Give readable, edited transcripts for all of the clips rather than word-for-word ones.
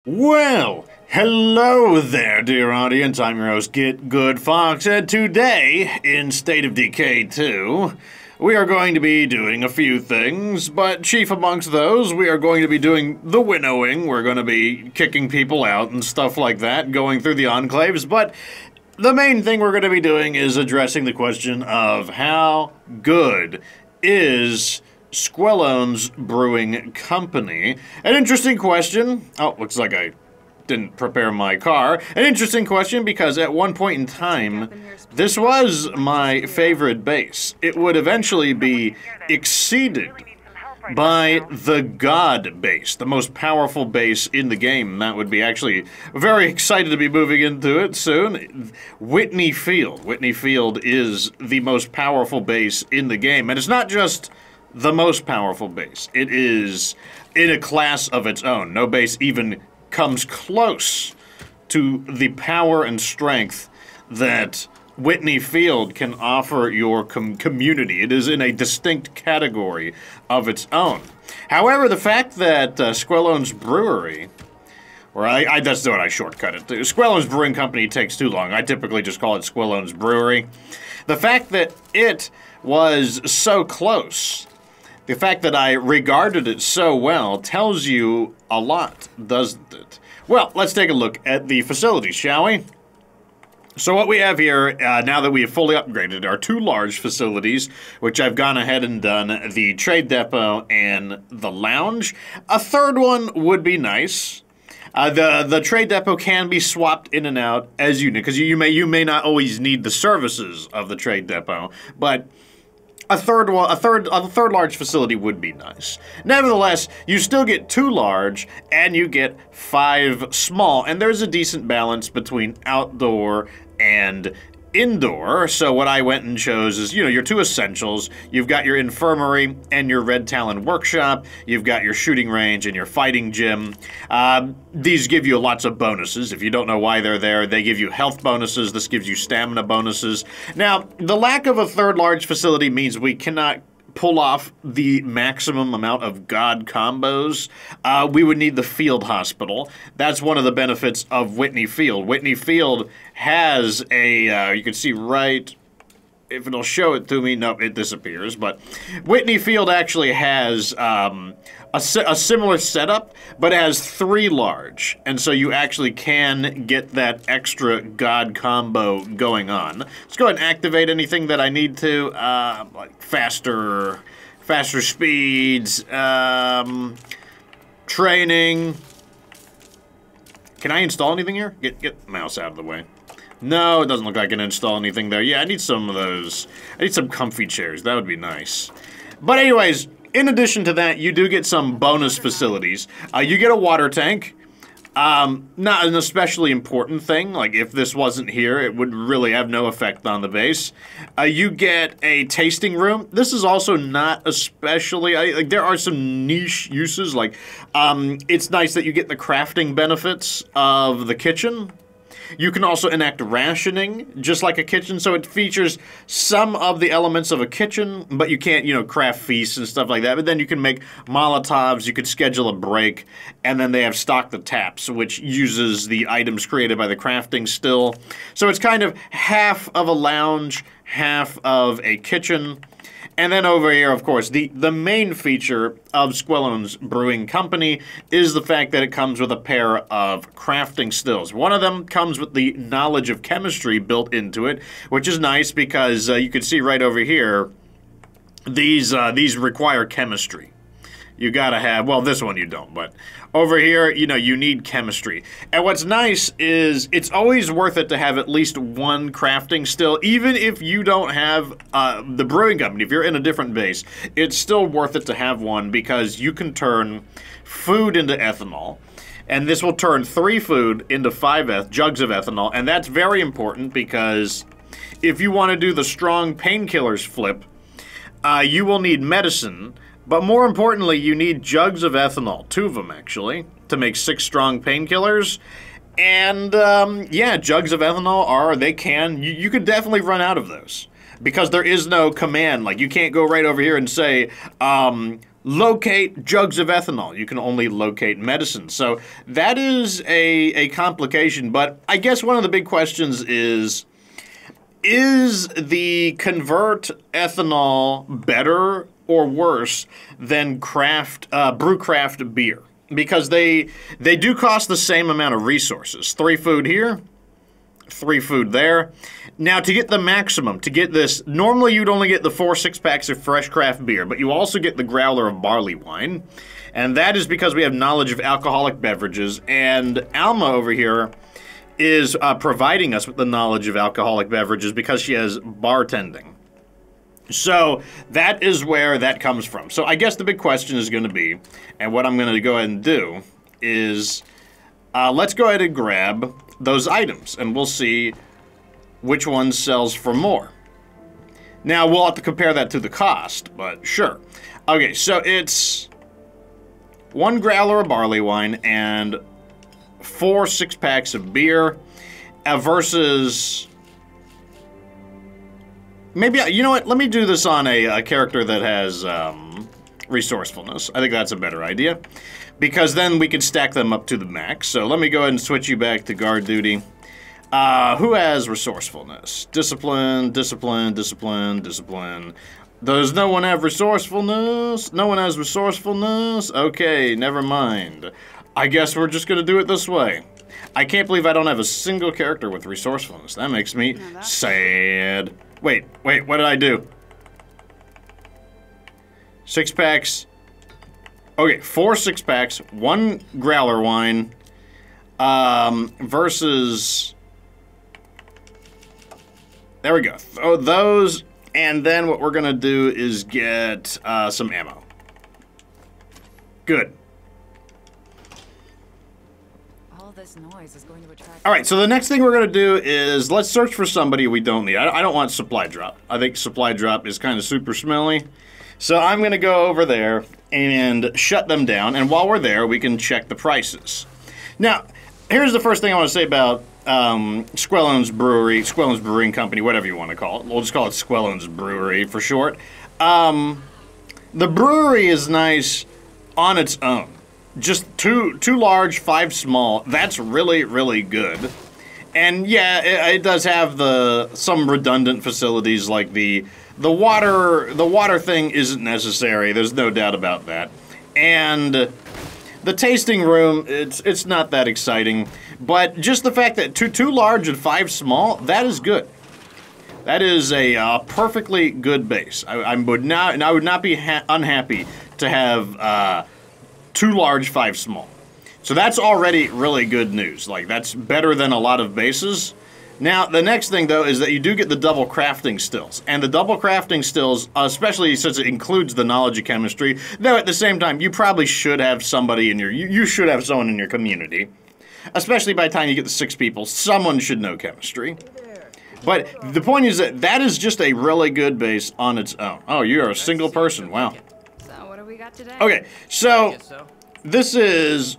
Well, hello there, dear audience. I'm your host, Get Good Fox, and today, in State of Decay 2, we are going to be doing a few things, but chief amongst those, we are going to be doing the winnowing. We're going to be kicking people out and stuff like that, going through the enclaves, but the main thing we're going to be doing is addressing the question of how good is Squelones Brewing Company. An interesting question. Oh, looks like I didn't prepare my car. An interesting question because at one point in time, this was my favorite base. It would eventually be exceeded by the God base, the most powerful base in the game. That would be actually very excited to be moving into it soon. Whitney Field. Whitney Field is the most powerful base in the game, and it's not just the most powerful base. It is in a class of its own. No base even comes close to the power and strength that Whitney Field can offer your community. It is in a distinct category of its own. However, the fact that Squelones Brewery, or that's what I shortcut it to. Squelones Brewing Company takes too long. I typically just call it Squelones Brewery. The fact that it was so close, the fact that I regarded it so well tells you a lot, doesn't it? Well, let's take a look at the facilities, shall we? So what we have here, now that we have fully upgraded, are two large facilities, which I've gone ahead and done, the trade depot and the lounge. A third one would be nice. The trade depot can be swapped in and out as you need, because you may not always need the services of the trade depot, but a third large facility would be nice. Nevertheless, you still get two large and you get 5 small, and there's a decent balance between outdoor and indoor. So what I went and chose is, your two essentials. You've got your infirmary and your Red Talon workshop. You've got your shooting range and your fighting gym. These give you lots of bonuses. If you don't know why they're there, they give you health bonuses. This gives you stamina bonuses. Now, the lack of a third large facility means we cannot pull off the maximum amount of God combos. We would need the field hospital. That's one of the benefits of Whitney Field. Whitney Field has a, you can see right, if it'll show it to me, no, it disappears, but Whitney Field actually has a similar setup, but it has 3 large, and so you actually can get that extra God combo going on. Let's go ahead and activate anything that I need to, like faster speeds, training. Can I install anything here? Get the mouse out of the way. No, it doesn't look like I can install anything there. Yeah, I need some of those. I need some comfy chairs. That would be nice. But anyways, in addition to that, you do get some bonus facilities. You get a water tank. Not an especially important thing. Like, if this wasn't here, it would really have no effect on the base. You get a tasting room. This is also not especially, like, there are some niche uses. Like, it's nice that you get the crafting benefits of the kitchen. You can also enact rationing, just like a kitchen, so it features some of the elements of a kitchen, but you can't, craft feasts and stuff like that. But then you can make Molotovs, you could schedule a break, and then they have Stock the Taps, which uses the items created by the crafting still. So it's kind of half of a lounge, half of a kitchen. And then over here, of course, the main feature of Squelones Brewing Company is the fact that it comes with a pair of crafting stills. One of them comes with the knowledge of chemistry built into it, which is nice because you can see right over here, these require chemistry. You gotta have, well, this one you don't, but over here, you need chemistry. And what's nice is it's always worth it to have at least one crafting still, even if you don't have the brewing company. If you're in a different base, it's still worth it to have one because you can turn food into ethanol. And this will turn 3 food into 5 jugs of ethanol. And that's very important because if you want to do the strong painkillers flip, you will need medicine. But more importantly, you need jugs of ethanol, 2 of them actually, to make 6 strong painkillers. And yeah, jugs of ethanol you could definitely run out of those. Because there is no command, like you can't go right over here and say, locate jugs of ethanol. You can only locate medicine. So that is a complication. But I guess one of the big questions is the convert ethanol better or worse than brew craft beer? Because they do cost the same amount of resources. 3 food here, 3 food there. Now, to get the maximum, to get this, normally you'd only get the 4 6-packs of fresh craft beer, but you also get the growler of barley wine. And that is because we have knowledge of alcoholic beverages, and Alma over here is providing us with the knowledge of alcoholic beverages because she has bartending. So that is where that comes from. So I guess the big question is going to be, and what I'm going to go ahead and do is, let's go ahead and grab those items, and we'll see which one sells for more. Now, we'll have to compare that to the cost, but sure. Okay, so it's 1 growler of barley wine and 4 6-packs of beer versus... Maybe, you know what, let me do this on a character that has resourcefulness. I think that's a better idea, because then we can stack them up to the max. So let me go ahead and switch you back to guard duty. Who has resourcefulness? Discipline, discipline, discipline, discipline. Does no one have resourcefulness? No one has resourcefulness? Okay, never mind. I guess we're just gonna do it this way. I can't believe I don't have a single character with resourcefulness. That makes me sad. Wait, what did I do? 6-packs. Okay, 4 6-packs, 1 growler wine, versus... There we go. Throw those, and then what we're gonna do is get some ammo. Good. All this noise is going to attract... All right, so the next thing we're gonna do is let's search for somebody we don't need. I don't want supply drop. I think supply drop is kind of super smelly. So I'm gonna go over there and shut them down, and while we're there, we can check the prices. Now, here's the first thing I want to say about Squelones Brewing Company, whatever you want to call it. We'll just call it Squelones Brewery for short. The brewery is nice on its own. Just two large, 5 small. That's really, really good. And yeah, it does have some redundant facilities, like the water thing isn't necessary. There's no doubt about that. And the tasting room, it's not that exciting. But just the fact that two large and 5 small, that is good. That is a perfectly good base. I would not be unhappy to have 2 large, 5 small. So that's already really good news. Like, that's better than a lot of bases. Now, the next thing, though, is that you do get the double crafting stills. And the double crafting stills, especially since it includes the knowledge of chemistry, though at the same time, you probably should have somebody in you should have someone in your community. Especially by the time you get to 6 people, someone should know chemistry. But the point is that is just a really good base on its own. Oh, you are a single person. Wow. So what do we got today? Okay, so this is...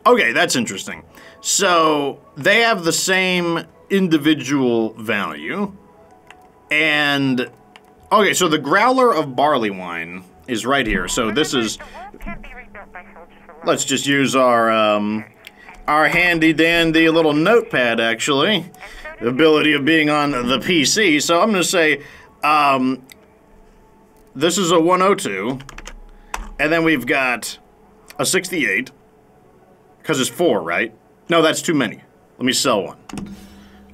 Okay, that's interesting. So they have the same individual value. And... Okay, so the growler of barley wine is right here. So this is... Let's just use our handy-dandy little notepad, actually. The ability of being on the PC. So I'm going to say, this is a 102. And then we've got a 68. Because it's 4, right? No, that's too many. Let me sell one.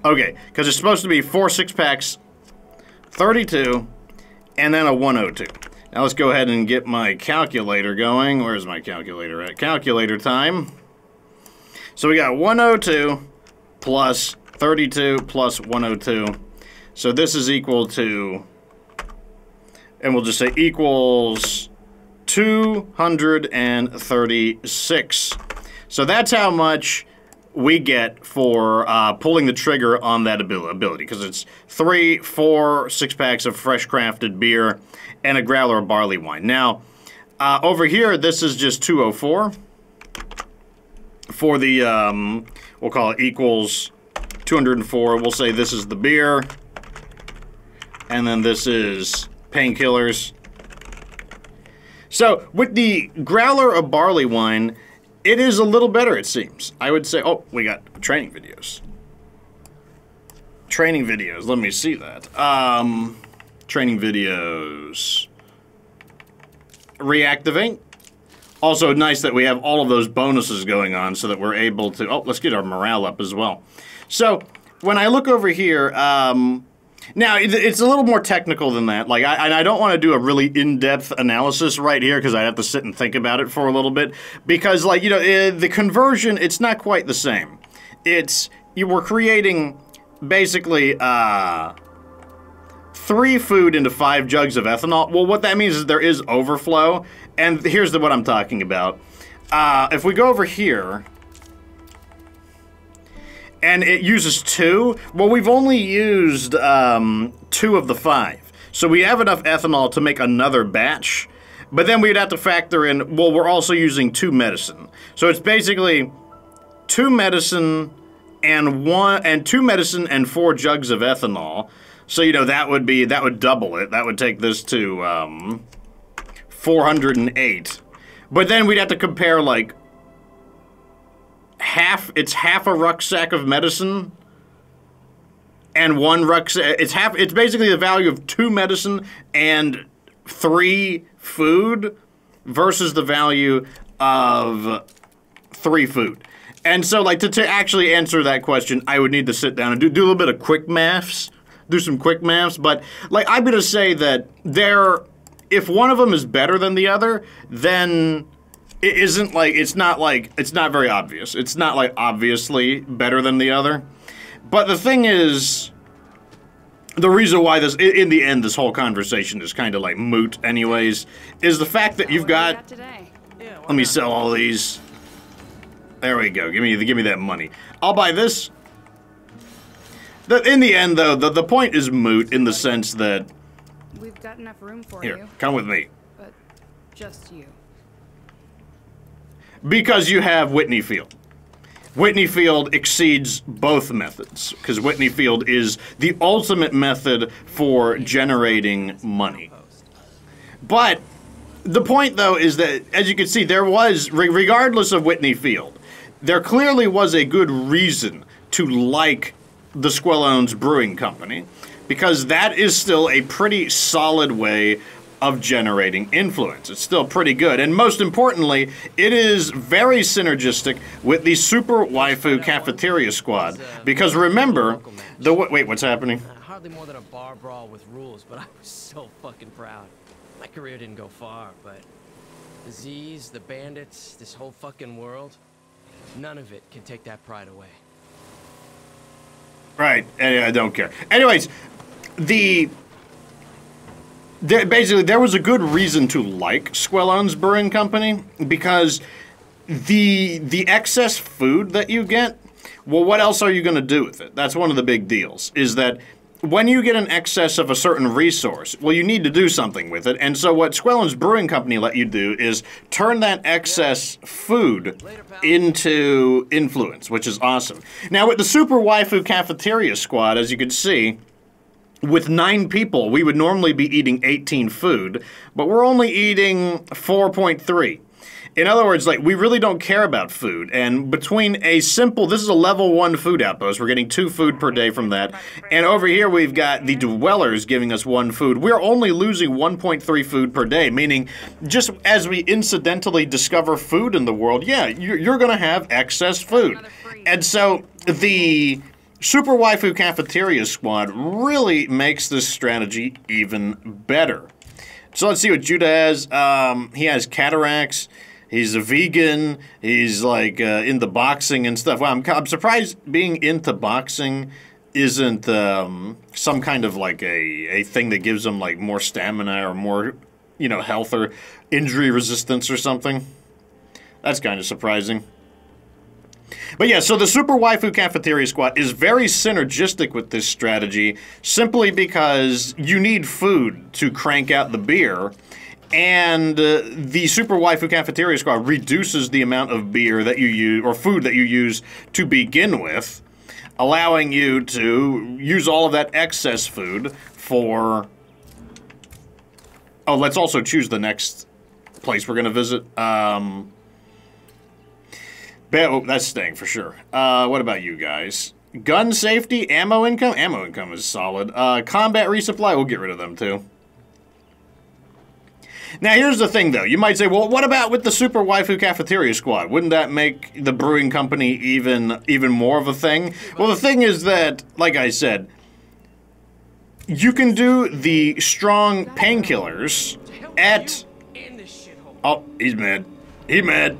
Okay, because it's supposed to be 4 6-packs, 32, and then a 102. Now let's go ahead and get my calculator going. Where's my calculator at? Calculator time. So we got 102 plus 32 plus 102. So this is equal to, and we'll just say equals 236. So that's how much we get for pulling the trigger on that ability, because it's 3, 4 6-packs of fresh crafted beer and a growler of barley wine. Now, over here, this is just 204 for the, we'll call it equals 204. We'll say this is the beer, and then this is painkillers. So, with the growler of barley wine, it is a little better, it seems. I would say, oh, we got training videos. Training videos, let me see that. Training videos. Reactivate. Also, nice that we have all of those bonuses going on so that we're able to... Oh, let's get our morale up as well. So, when I look over here, now, it's a little more technical than that. Like, I don't want to do a really in-depth analysis right here because I have to sit and think about it for a little bit. Because, like, you know, the conversion, it's not quite the same. You were creating, basically, 3 food into 5 jugs of ethanol. Well, what that means is there is overflow. And here's what I'm talking about. If we go over here... and it uses 2. Well, we've only used 2 of the 5. So we have enough ethanol to make another batch. But then we'd have to factor in, well, we're also using 2 medicine. So it's basically 2 medicine and 2 medicine and 4 jugs of ethanol. So, you know, that would double it. That would take this to 408. But then we'd have to compare, like, it's half a rucksack of medicine and 1 rucksack. It's basically the value of 2 medicine and 3 food versus the value of 3 food. And so, like, to actually answer that question, I would need to sit down and do a little bit of quick maths, do some quick maths. But, like, I'm going to say that if one of them is better than the other, then... it's not very obvious. It's not, like, obviously better than the other. But the thing is, the reason why in the end, this whole conversation is kind of, like, moot anyways, is the fact that you've got... let me sell all these. There we go. Give me that money. I'll buy this. In the end, though, the point is moot in the sense that... we've got enough room for Here, you. come with me. But just you. Because you have Whitney Field. Whitney Field exceeds both methods, because Whitney Field is the ultimate method for generating money. But the point, though, is that, as you can see, there was, regardless of Whitney Field, there clearly was a good reason to like the Squelones Brewing Company, because that is still a pretty solid way of generating influence. It's still pretty good. And most importantly, it is very synergistic with the Super Waifu Cafeteria Squad. Because remember, wait, what's happening? Hardly more than a bar brawl with rules, but I was so fucking proud. My career didn't go far, but the Z's, the bandits, this whole fucking world, none of it can take that pride away. Right. I don't care. Anyways, basically, there was a good reason to like Squelones Brewing Company, because the excess food that you get, well, what else are you going to do with it? That's one of the big deals, is that when you get an excess of a certain resource, well, you need to do something with it. And so what Squelones Brewing Company let you do is turn that excess food into influence, which is awesome. Now, with the Super Waifu Cafeteria Squad, as you can see, with 9 people, we would normally be eating 18 food, but we're only eating 4.3. In other words, like, we really don't care about food. And between this is a level 1 food outpost. We're getting 2 food per day from that. And over here, we've got the dwellers giving us 1 food. We're only losing 1.3 food per day, meaning just as we incidentally discover food in the world, yeah, you're going to have excess food. And so the Super Waifu Cafeteria Squad really makes this strategy even better. So let's see what Judah has. He has cataracts. He's a vegan. He's like into boxing and stuff. Wow, I'm surprised being into boxing isn't some kind of like a thing that gives him like more stamina or more, you know, health or injury resistance or something. That's kind of surprising. But yeah, so the Super Waifu Cafeteria Squad is very synergistic with this strategy simply because you need food to crank out the beer, and the Super Waifu Cafeteria Squad reduces the amount of beer that you use, or food that you use to begin with, allowing you to use all of that excess food for... Oh, let's also choose the next place we're gonna visit. Oh, that's staying for sure. What about you guys? Gun safety, ammo income? Ammo income is solid. Combat resupply, we'll get rid of them too. Now here's the thing though, you might say, well, what about with the Super Waifu Cafeteria Squad? Wouldn't that make the brewing company even more of a thing? Well, the thing is that, like I said, you can do the strong painkillers at... Oh, he's mad. He's mad.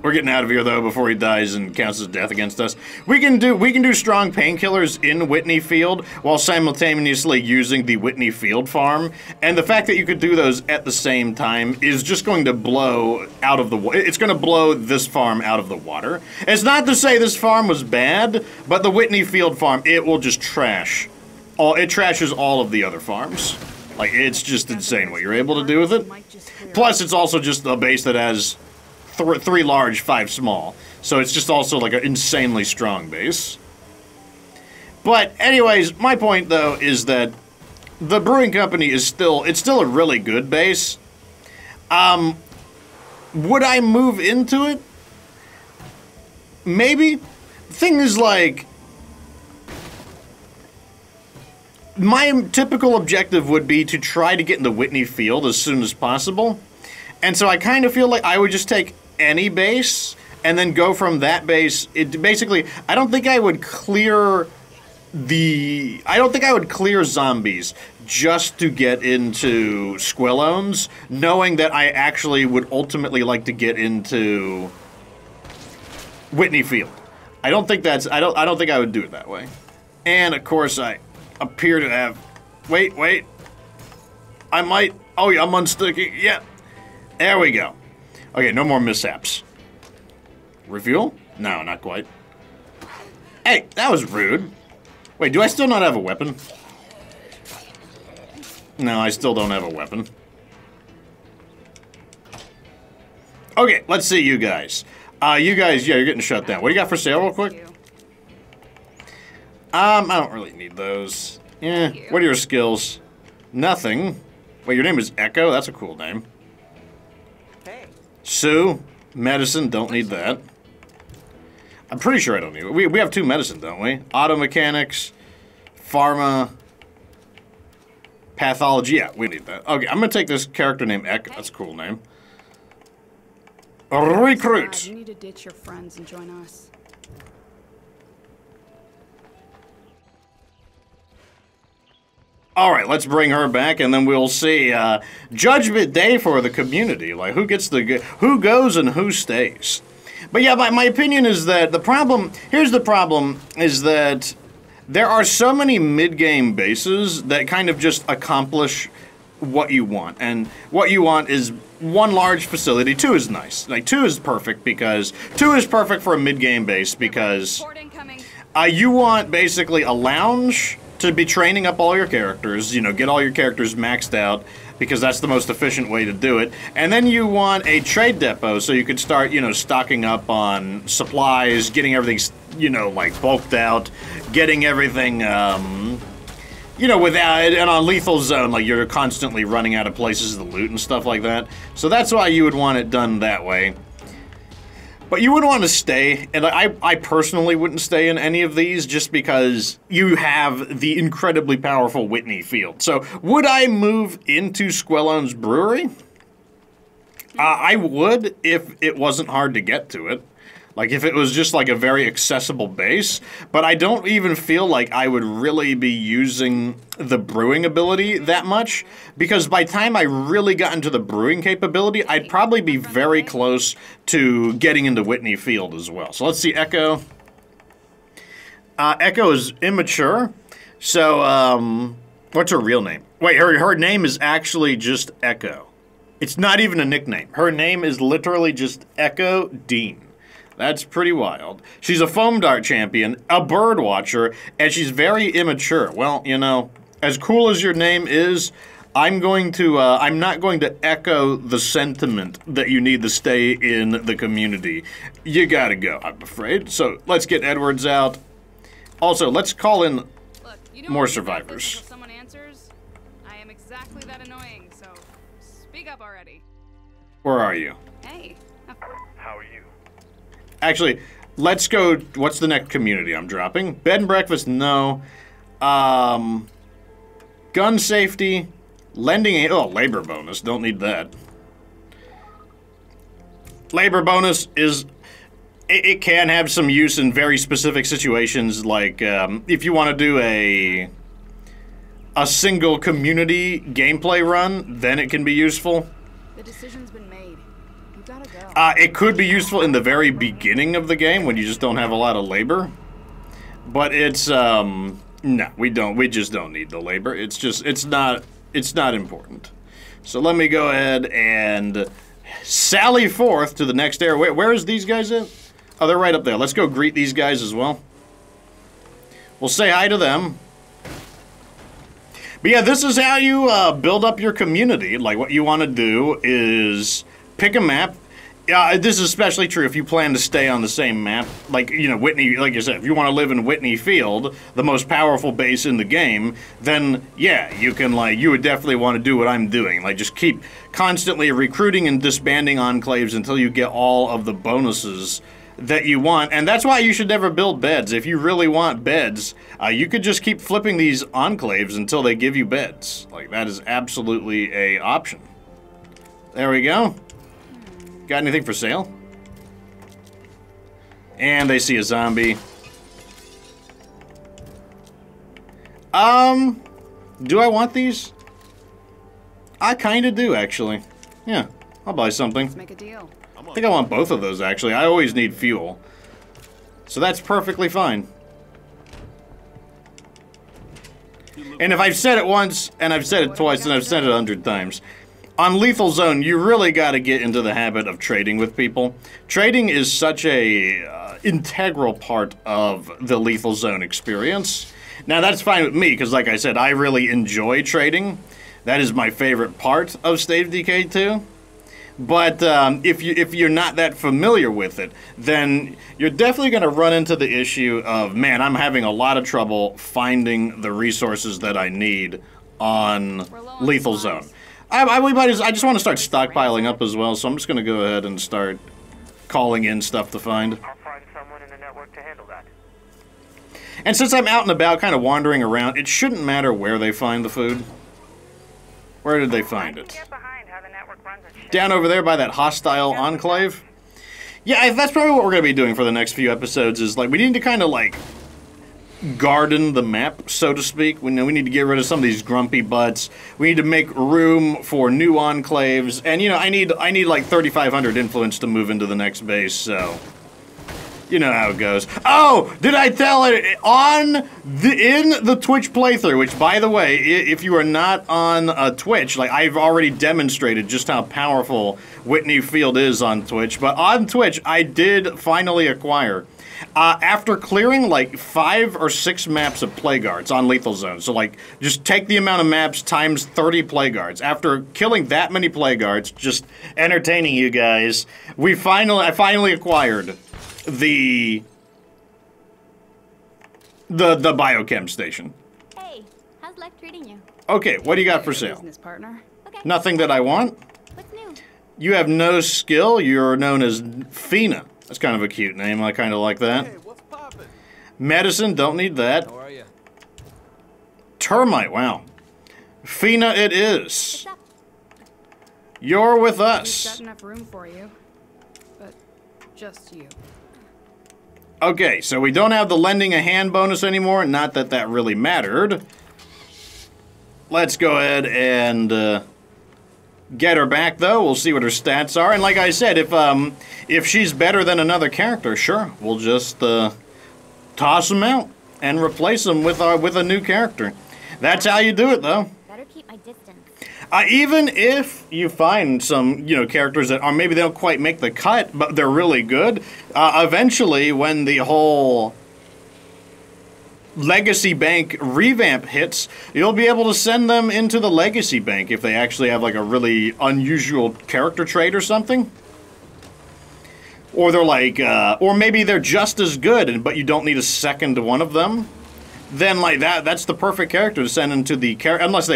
We're getting out of here though before he dies and counts his death against us. We can do strong painkillers in Whitney Field while simultaneously using the Whitney Field farm. And the fact that you could do those at the same time is just going to blow out of the water. It's going to blow this farm out of the water. It's not to say this farm was bad, but the Whitney Field farm, it will just trash. It trashes all of the other farms. Like, it's just insane what you're able to do with it. Plus, it's also just a base that has 3 large, 5 small. So it's just also like an insanely strong base. But anyways, my point though is that the brewing company is still a really good base. Would I move into it? Maybe. Thing is, like, my typical objective would be to try to get into Whitney Field as soon as possible. And so I kind of feel like I would just take any base and then go from that base. Basically, I don't think I would clear zombies just to get into Squelones, knowing that I actually would ultimately like to get into Whitney Field. I don't think I would do it that way. And of course I appear to have... Wait. I might... Oh yeah, I'm unsticking. Yeah. There we go. Okay, no more mishaps. Refuel? No, not quite. Hey, that was rude. Wait, do I still not have a weapon? No, I still don't have a weapon. Okay, let's see you guys. You guys, yeah, you're getting shut down. What do you got for sale real quick? I don't really need those. Yeah, what are your skills? Nothing. Wait, your name is Echo? That's a cool name. Sue, medicine, don't need that. I'm pretty sure I don't need it. We have 2 medicine, don't we? Auto mechanics, pharma, pathology. Yeah, we need that. Okay, I'm gonna take this character named Echo. That's a cool name. Recruit. You need to ditch your friends and join us. All right, let's bring her back, and then we'll see Judgment Day for the community. Like, who goes and who stays. But yeah, my opinion is that here's the problem, is that there are so many mid-game bases that kind of just accomplish what you want. And what you want is 1 large facility. 2 is nice. Like, 2 is perfect because 2 is perfect for a mid-game base because you want basically a lounge to be training up all your characters, you know, get all your characters maxed out, because that's the most efficient way to do it. And then you want a trade depot so you could start, you know, stocking up on supplies, getting everything, you know, like bulked out, getting everything, you know, without, and on lethal zone, like you're constantly running out of places to loot and stuff like that. So that's why you would want it done that way. But you wouldn't want to stay, and I personally wouldn't stay in any of these just because you have the incredibly powerful Whitney Field. So would I move into Squelones Brewery? I would if it wasn't hard to get to it. Like if it was just like a very accessible base, but I don't even feel like I would really be using the brewing ability that much, because by the time I really got into the brewing capability, I'd probably be very close to getting into Whitney Field as well. So let's see, Echo. Echo is immature, so what's her real name? Wait, her name is actually just Echo. It's not even a nickname. Her name is literally just Echo Dean. That's pretty wild. She's a foam dart champion, a bird watcher, and she's very immature. Well, you know, as cool as your name is, I'm not going to echo the sentiment that you need to stay in the community. You gotta go, I'm afraid. So let's get Edwards out. Also, let's call in more survivors. Someone answers. I am exactly that annoying, so speak up already. Where are you? Hey. How are you? Actually, let's go. What's the next community I'm dropping? Bed and breakfast, no. Gun safety, lending. Oh, labor bonus. Don't need that. Labor bonus is. It can have some use in very specific situations, like if you want to do a single community gameplay run, then it can be useful. The decision's been made. You gotta go. It could be useful in the very beginning of the game when you just don't have a lot of labor. But it's, no, we just don't need the labor. It's just, it's not important. So let me go ahead and sally forth to the next area. Where is these guys at? Oh, they're right up there. Let's go greet these guys as well. We'll say hi to them. But yeah, this is how you build up your community. Like, what you want to do is pick a map. This is especially true if you plan to stay on the same map. Like, you know, Whitney, like you said, if you want to live in Whitney Field, the most powerful base in the game, then, yeah, you can, like, you would definitely want to do what I'm doing. Like, just keep constantly recruiting and disbanding enclaves until you get all of the bonuses that you want, and that's why you should never build beds. If you really want beds, you could just keep flipping these enclaves until they give you beds. Like, that is absolutely a option. There we go. Got anything for sale? And they see a zombie. Do I want these? I kinda do, actually. Yeah, I'll buy something. Let's make a deal. I think I want both of those, actually. I always need fuel. So that's perfectly fine. And if I've said it once, and I've said it twice, and I've said it 100 times, on Lethal Zone, you really got to get into the habit of trading with people. Trading is such a integral part of the Lethal Zone experience. Now, that's fine with me, because like I said, I really enjoy trading. That is my favorite part of State of Decay 2. But if you're not that familiar with it, then you're definitely going to run into the issue of, man, I'm having a lot of trouble finding the resources that I need on Lethal Zone. I just want to start stockpiling up as well, so I'm just going to go ahead and start calling in stuff to find. I'll find someone in the network to handle that. And since I'm out and about kind of wandering around, it shouldn't matter where they find the food. Where did they find it? Down over there by that hostile enclave? Yeah, that's probably what we're going to be doing for the next few episodes, is like, we need to kind of like garden the map, so to speak. We need to get rid of some of these grumpy butts. We need to make room for new enclaves. And, you know, I need like 3,500 influence to move into the next base, so you know how it goes. Oh, did I tell it in the Twitch playthrough, which, by the way, if you are not on Twitch, like, I've already demonstrated just how powerful Whitney Field is on Twitch, but on Twitch, I did finally acquire, after clearing like 5 or 6 maps of play guards on Lethal Zone, so like, just take the amount of maps times 30 play guards. After killing that many play guards, just entertaining you guys, I finally acquired the biochem station. Hey, how's life treating you? Okay, what do you got for sale? Business partner. Okay. Nothing that I want. What's new? You have no skill. You're known as Fina. That's kind of a cute name. I kind of like that. Hey, what's poppin'? Medicine, don't need that. How are you? Termite, wow. Fina it is. What's up? You're with We've got us. enough room for you. But just you. Okay, so we don't have the lending a hand bonus anymore. Not that that really mattered. Let's go ahead and get her back, though. We'll see what her stats are. And like I said, if she's better than another character, sure, we'll just toss them out and replace them with a new character. That's how you do it, though. Better keep my distance. Even if you find some, you know, characters that are maybe they don't quite make the cut, but they're really good, eventually when the whole Legacy Bank revamp hits, you'll be able to send them into the Legacy Bank if they actually have like a really unusual character trait or something. Or they're like, or maybe they're just as good, but you don't need a second one of them. then like that's the perfect character to send into the unless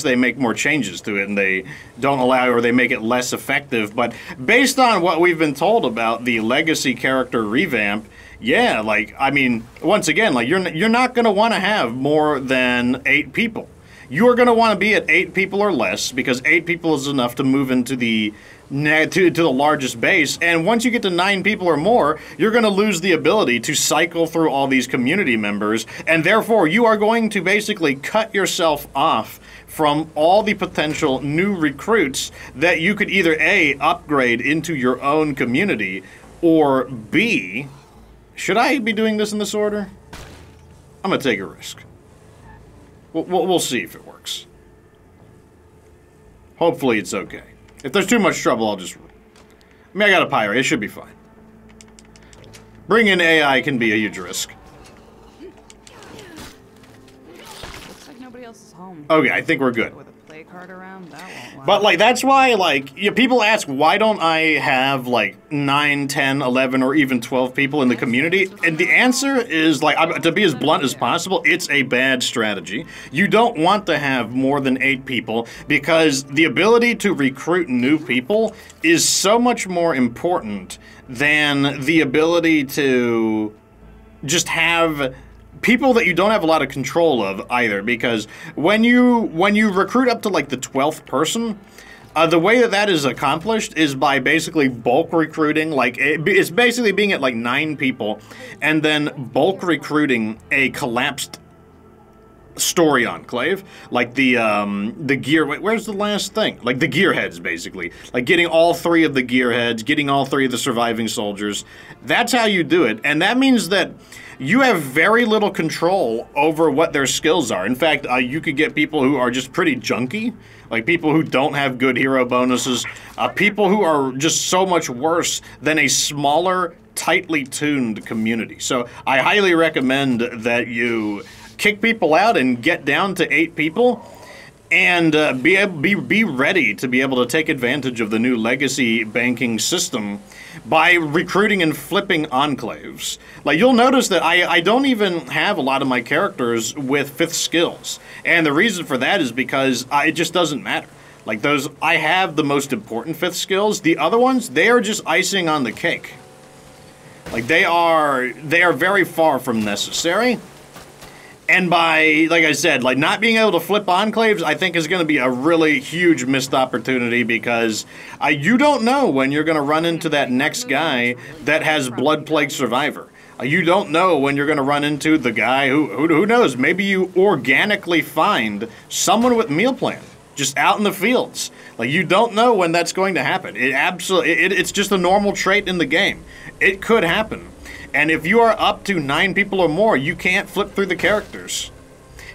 they make more changes to it and they don't allow or they make it less effective. But based on what we've been told about the legacy character revamp, yeah, like I mean, once again, like you're not going to want to have more than 8 people. You are going to want to be at 8 people or less because 8 people is enough to move into the to the largest base, and once you get to 9 people or more, you're going to lose the ability to cycle through all these community members, and therefore you are going to basically cut yourself off from all the potential new recruits that you could either A, upgrade into your own community, or B, should I be doing this in this order? I'm going to take a risk. We'll see if it works. Hopefully it's okay. If there's too much trouble, I'll just... I mean, I got a pirate. It should be fine. Bringing in AI can be a huge risk. Looks like nobody else is home. Okay, I think we're good. With a play card around, that won't lie. But, like, that's why, like, people ask, why don't I have, like, 9, 10, 11, or even 12 people in the community? And the answer is, like, to be as blunt as possible, it's a bad strategy. You don't want to have more than 8 people because the ability to recruit new people is so much more important than the ability to just have people that you don't have a lot of control of either, because when you recruit up to like the 12th person, the way that is accomplished is by basically bulk recruiting. Like it's basically being at like 9 people, and then bulk recruiting a collapsed story enclave, like the gear. Wait, where's the last thing? Like the gearheads, basically. Like getting all 3 of the gearheads, getting all 3 of the surviving soldiers. That's how you do it, and that means that you have very little control over what their skills are. In fact, you could get people who are just pretty junky, like people who don't have good hero bonuses, people who are just so much worse than a smaller, tightly tuned community. So I highly recommend that you kick people out and get down to 8 people, and be ready to be able to take advantage of the new legacy banking system by recruiting and flipping enclaves. Like, you'll notice that I don't even have a lot of my characters with 5th skills, and the reason for that is because it just doesn't matter. Like, those, I have the most important 5th skills. The other ones, they are just icing on the cake. Like, they are very far from necessary. And by, like I said, like not being able to flip enclaves, I think is going to be a really huge missed opportunity, because you don't know when you're going to run into that next guy that has Blood Plague Survivor. You don't know when you're going to run into the guy who knows, maybe you organically find someone with meal plan just out in the fields. Like, you don't know when that's going to happen. It's just a normal trait in the game. It could happen. And if you are up to 9 people or more, you can't flip through the characters.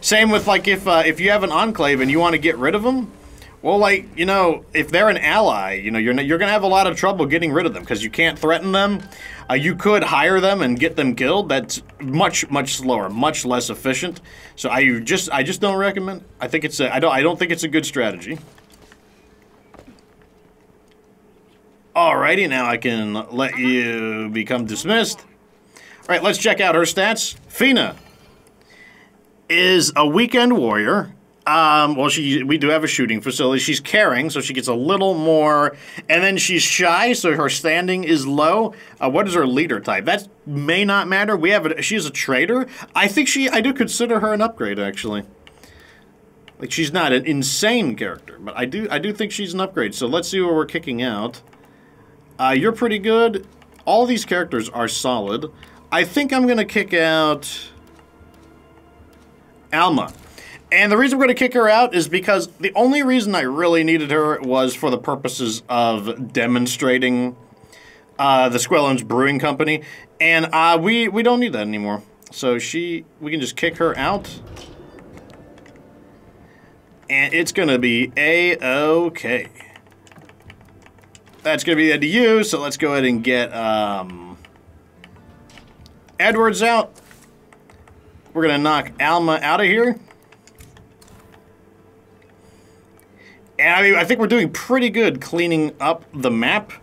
Same with, like, if you have an enclave and you want to get rid of them, well, like, you know, if they're an ally, you know, you're going to have a lot of trouble getting rid of them because you can't threaten them. You could hire them and get them killed. That's much slower, much less efficient. So I just don't recommend. I think it's I don't think it's a good strategy. Alrighty, now I can let you become dismissed. All right, let's check out her stats. Fina is a weekend warrior. Well, we do have a shooting facility. She's caring, so she gets a little more. And then she's shy, so her standing is low. What is her leader type? That may not matter. She's a trader. I do consider her an upgrade, actually. Like, she's not an insane character, but I do think she's an upgrade. So let's see where we're kicking out. You're pretty good. All these characters are solid. I think I'm going to kick out Alma. And the reason we're going to kick her out is because the only reason I really needed her was for the purposes of demonstrating the Squelones Brewing Company. And we don't need that anymore. So we can just kick her out. And it's going to be A-OK. That's going to be the end of you, so let's go ahead and get Edwards out. We're going to knock Alma out of here. And I mean, I think we're doing pretty good cleaning up the map.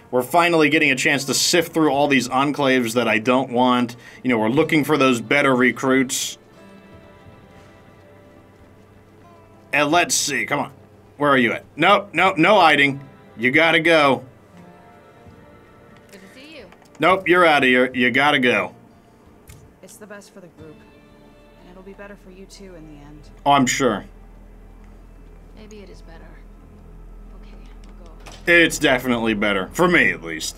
We're finally getting a chance to sift through all these enclaves that I don't want. You know, we're looking for those better recruits. And let's see. Come on. Where are you at? Nope, nope, no hiding. You gotta go. Good to see you. Nope, you're out of here. You gotta go. It's the best for the group. And it'll be better for you too in the end. Oh, I'm sure. Maybe it is better. Okay, I'll go. It's definitely better. For me, at least.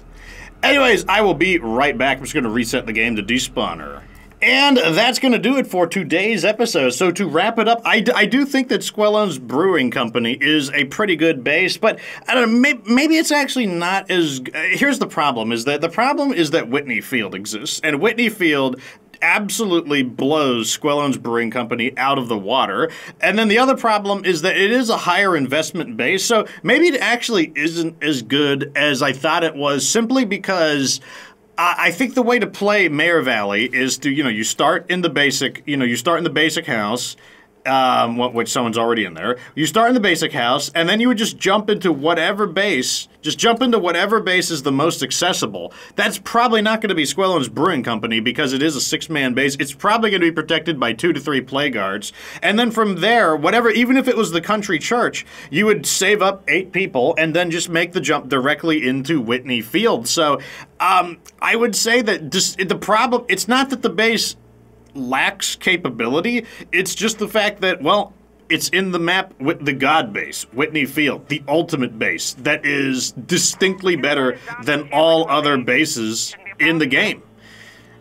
Anyways, I will be right back. I'm just going to reset the game to despawner. And that's going to do it for today's episode. So to wrap it up, I do think that Squelones Brewing Company is a pretty good base, but I don't know, maybe it's actually not as... here's the problem, is that Whitney Field exists, and Whitney Field absolutely blows Squelones Brewing Company out of the water. And then the other problem is that it is a higher investment base, so maybe it actually isn't as good as I thought it was, simply because... I think the way to play Meagher Valley is to, you start in the basic, house, which someone's already in there. You start in the basic house, and then you would just jump into whatever base, is the most accessible. That's probably not going to be Squelones Brewing Company because it is a 6-man base. It's probably going to be protected by 2 to 3 play guards. And then from there, even if it was the country church, you would save up 8 people and then just make the jump directly into Whitney Field. So, I would say that it's not that the base lacks capability, it's just the fact that, well, it's in the map with the god base, Whitney Field, the ultimate base, that is distinctly better than all other bases in the game.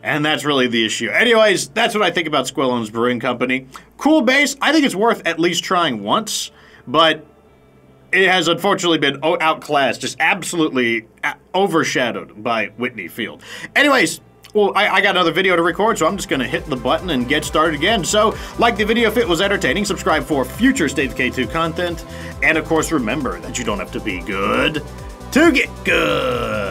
And that's really the issue. Anyways, that's what I think about Squelones Brewing Company. Cool base. I think it's worth at least trying once, but it has unfortunately been outclassed, just absolutely overshadowed by Whitney Field. Anyways, well, I got another video to record, so I'm just going to hit the button and get started again. So, like the video if it was entertaining, subscribe for future State of Decay 2 content, and of course remember that you don't have to be good to get good.